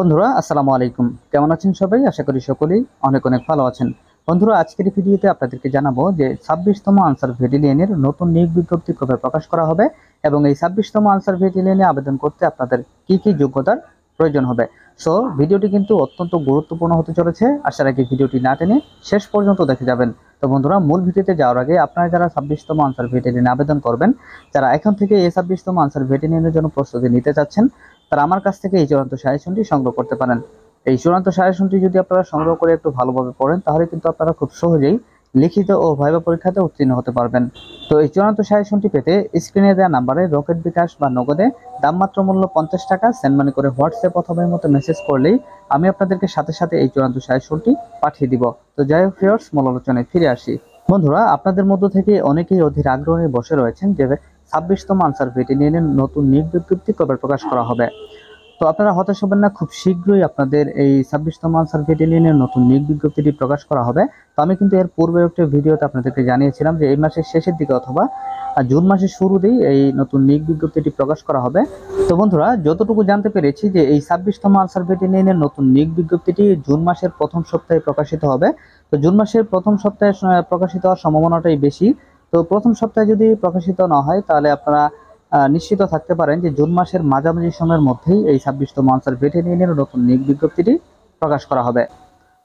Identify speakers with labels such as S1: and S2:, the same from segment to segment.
S1: বন্ধুরা আসসালামু আলাইকুম। কেমন আছেন সবাই? আশা করি সকলেই অনেক অনেক ভালো আছেন। বন্ধুরা আজকের এই ভিডিওতে আপনাদেরকে জানাবো যে 26তম আনসার ভেটিলিয়ানের নতুন নিয়োগ বিজ্ঞপ্তি কবে প্রকাশ করা হবে এবং এই 26তম আনসার ভেটিলিয়ানে আবেদন করতে আপনাদের কি কি যোগ্যতার প্রয়োজন হবে। সো ভিডিওটি কিন্তু অত্যন্ত গুরুত্বপূর্ণ হতে চলেছে। আশা রাখি ভিডিওটি না টেনে শেষ পর্যন্ত দেখে যাবেন। তো বন্ধুরা মূল ভিডিওতে যাওয়ার আগে আপনারা যারা 26তম আনসার ভেটিলিয়ানে আবেদন করবেন, যারা এখন থেকে এই 26তম আনসার ভেটিলিয়ানের জন্য প্রস্তুতি নিতে চাচ্ছেন, তারা আমার কাছ থেকে এই চূড়ান্ত সাজেশনটি সংগ্রহ করতে পারেন। এই চূড়ান্ত সাজেশনটি যদি আপনারা সংগ্রহ করে একটু ভালোভাবে পড়েন, তাহলে কিন্তু আপনারা খুব সহজেই লিখিত ও ভাইবা পরীক্ষাতে উত্তীর্ণ হতে পারবেন। তো এই চূড়ান্ত সাজেশনটি পেতে স্ক্রিনে দেওয়া নাম্বারে রকেট বিকাশ বা নগদে দামমাত্র মূল্য 50 টাকা সেন্ড মানি করে হোয়াটসঅ্যাপ অথবা মতো মেসেজ করলেই আমি আপনাদেরকে সাথে সাথে এই চূড়ান্ত সাজেশনটি পাঠিয়ে দিব। তো যাই হোক ফ্রেন্ডস, মূল আলোচনায় ফিরে আসি। বন্ধুরা আপনাদের মধ্য থেকে অনেকেই অধীর আগ্রহে বসে রয়েছেন যে 26তম আনসার ভেটিলিয়ানের নতুন নিয়োগ বিজ্ঞপ্তি কবে প্রকাশ করা হবে। তো আপনারা হতাশ হবেন না, খুব শীঘ্রই আপনাদের এই 26তম আনসার ভেটিলিয়ানের নতুন নিয়োগ বিজ্ঞপ্তিটি প্রকাশ করা হবে। তো আমি কিন্তু এর পূর্বে একটা ভিডিওতে আপনাদেরকে জানিয়েছিলাম যে এই মাসের শেষের দিকে অথবা জুন মাসের শুরুতেই এই নতুন নিয়োগ বিজ্ঞপ্তিটি প্রকাশ করা হবে। তো বন্ধুরা যতটুকু জানতে পেরেছি যে এই 26তম আনসার ভেটিলিয়ানের নতুন নিয়োগ বিজ্ঞপ্তিটি জুন মাসের প্রথম সপ্তাহে প্রকাশিত হবে। তো জুন মাসের প্রথম সপ্তাহে প্রকাশিত হওয়ার সম্ভাবনাটাই বেশি। তো প্রথম সপ্তাহে যদি প্রকাশিত না হয়, তাহলে আপনারা নিশ্চিত থাকতে পারেন যে জুন মাসের মাঝামাঝি সময়ের মধ্যেই এই 26তম আনসার ভেটিলিয়ানের নতুন নিয়োগ বিজ্ঞপ্তিটি প্রকাশ করা হবে।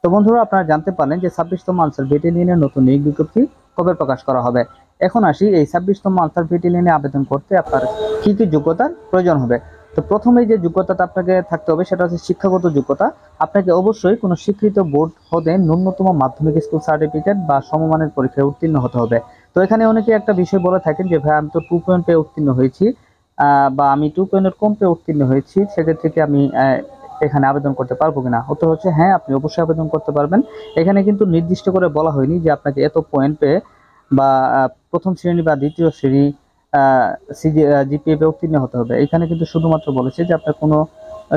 S1: তো বন্ধুরা আপনারা জানতে পারলেন যে 26তম আনসার ভেটিলিয়ানের নতুন নিয়োগ বিজ্ঞপ্তি কবে প্রকাশ করা হবে। এখন আসি এই 26তম আনসার ভেটিলিয়ানে আবেদন করতে আপনার কি কি যোগ্যতার প্রয়োজন হবে। তো প্রথমে যে যোগ্যতাটা আপনাকে থাকতে হবে সেটা হচ্ছে শিক্ষাগত যোগ্যতা। আপনাকে অবশ্যই কোনো স্বীকৃত বোর্ড হতে ন্যূনতম মাধ্যমিক স্কুল সার্টিফিকেট বা সমমানের পরীক্ষায় উত্তীর্ণ হতে হবে। তো এখানে অনেকে একটা বিষয় বলে থাকেন যে ভাই আমি তো 2 পেয়ে উত্তীর্ণ হয়েছি, বা আমি 2 কম পেয়ে উত্তীর্ণ হয়েছি, সেক্ষেত্রে কি আমি এখানে আবেদন করতে পারবো কিনা। উত্তর হচ্ছে হ্যাঁ, আপনি অবশ্যই আবেদন করতে পারবেন। এখানে কিন্তু নির্দিষ্ট করে বলা হয়নি যে আপনাকে এত পয়েন্ট পেয়ে বা প্রথম শ্রেণী বা দ্বিতীয় শ্রেণী জিপিএ পেয়ে উত্তীর্ণ হতে হবে। এখানে কিন্তু শুধুমাত্র বলেছে যে আপনার কোনো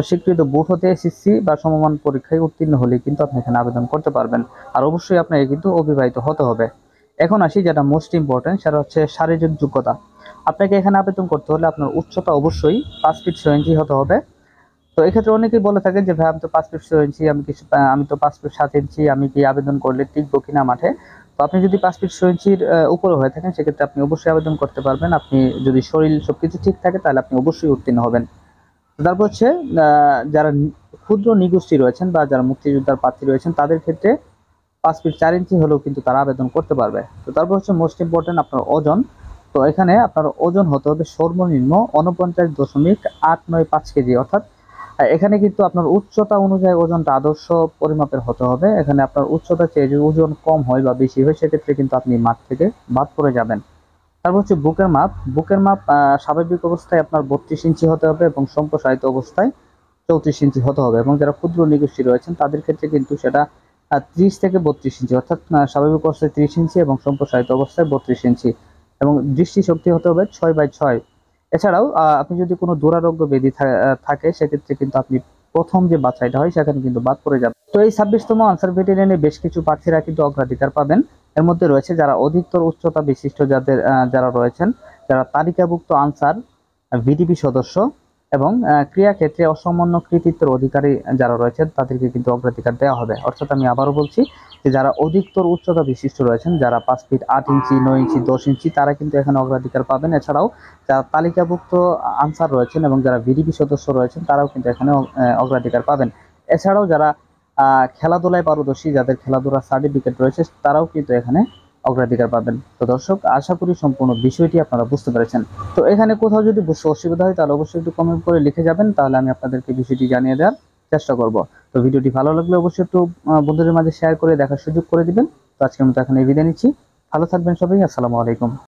S1: স্বীকৃত বোর্ড হতে এসএসসি বা সমমান পরীক্ষায় উত্তীর্ণ হলে কিন্তু আপনি এখানে আবেদন করতে পারবেন। আর অবশ্যই আপনাকে কিন্তু অবিবাহিত হতে হবে। এখন আসি যেটা মোস্ট ইম্পর্টেন্ট, সেটা হচ্ছে শারীরিক যোগ্যতা। আপনাকে এখানে আবেদন করতে হলে আপনার উচ্চতা অবশ্যই 5 ফিট 6 ইঞ্চি হতে হবে। তো এক্ষেত্রে অনেকেই বলে থাকেন যে ভাই আমি তো 5 ফিট 6 ইঞ্চি, আমি তো 5 ফিট 7 ইঞ্চি, আমি কি আবেদন করলে টিকবো কিনা মাঠে। তো আপনি যদি 5 ফিট 6 ইঞ্চির উপরে হয়ে থাকেন, সেক্ষেত্রে আপনি অবশ্যই আবেদন করতে পারবেন। আপনি যদি শরীর সবকিছু ঠিক থাকে, তাহলে আপনি অবশ্যই উত্তীর্ণ হবেন। তারপর হচ্ছে যারা ক্ষুদ্র নিগোষ্ঠী রয়েছেন বা যারা মুক্তিযোদ্ধার প্রার্থী রয়েছেন, তাদের ক্ষেত্রে 5 ফিট 4 ইঞ্চি হলেও কিন্তু তারা আবেদন করতে পারবে। তো তারপর হচ্ছে মোস্ট ইম্পর্টেন্ট আপনার ওজন। তো এখানে আপনার ওজন হতে হবে সর্বনিম্ন 49.895 কেজি, অর্থাৎ এখানে কিন্তু আপনার উচ্চতা অনুযায়ী ওজনটা আদর্শ পরিমাপের হতে হবে। এখানে আপনার উচ্চতা চেয়ে যদি ওজন কম হয় বা বেশি হয়, সেক্ষেত্রে কিন্তু আপনি মাঠ থেকে বাদ পড়ে যাবেন। তারপর হচ্ছে বুকের মাপ স্বাভাবিক অবস্থায় আপনার 32 ইঞ্চি হতে হবে এবং সম্প্রসারিত অবস্থায় 34 ইঞ্চি হতে হবে। এবং যারা ক্ষুদ্র নিগোষ্ঠী রয়েছেন তাদের ক্ষেত্রে কিন্তু সেটা 30 থেকে 32 ইঞ্চি, অর্থাৎ স্বাভাবিক অবস্থায় 30 ইঞ্চি এবং সম্প্রসারিত অবস্থায় 32 ইঞ্চি। এবং দৃষ্টিশক্তি হতে হবে 6/6। এছাড়াও আপনি যদি কোনো দুরারোগ্য ব্যাধি থাকে, সেক্ষেত্রে কিন্তু আপনি প্রথম যে বাছাইটা হয় সেখানে কিন্তু বাদ পড়ে যাবে। তো এই 26তম আনসার ভেটিলিয়ানে বেশ কিছু প্রার্থীরা কিন্তু অগ্রাধিকার পাবেন। এর মধ্যে রয়েছে যারা অধিকতর উচ্চতা বিশিষ্ট, যারা রয়েছেন, যারা তালিকাভুক্ত আনসার ভিডিপি সদস্য এবং ক্রীড়াক্ষেত্রে অসামান্য কৃতিত্বের অধিকারী যারা রয়েছেন, তাদেরকে কিন্তু অগ্রাধিকার দেওয়া হবে। অর্থাৎ আমি আবারও বলছি যে যারা অধিকতর উচ্চতা বিশিষ্ট রয়েছেন, যারা 5 ফিট 8 ইঞ্চি 9 ইঞ্চি 10 ইঞ্চি, তারা কিন্তু এখানে অগ্রাধিকার পাবেন। এছাড়াও যারা তালিকাভুক্ত আনসার রয়েছেন এবং যারা ভিডিপি সদস্য রয়েছেন, তারাও কিন্তু এখানে অগ্রাধিকার পাবেন। এছাড়াও যারা খেলাধুলায় পারদর্শী, যাদের খেলাধুলার সার্টিফিকেট রয়েছে, তারাও কিন্তু এখানে অগ্রাধিকার পাবেন। তো দর্শক, আশা করি সম্পূর্ণ বিষয়টি আপনারা বুঝতে পেরেছেন। তো এখানে কোথাও যদি বুঝতে অসুবিধা হয়, তাহলে অবশ্যই একটু কমেন্ট করে লিখে যাবেন, তাহলে আমি আপনাদেরকে বিষয়টি জানিয়ে দেওয়ার চেষ্টা করব। তো ভিডিওটি ভালো লাগলে অবশ্যই একটু বন্ধুদের মাঝে শেয়ার করে দেখার সুযোগ করে দিবেন। তো আজকের মতো এখানে বিদায় নিচ্ছি। ভালো থাকবেন সবাই। আসসালামু আলাইকুম।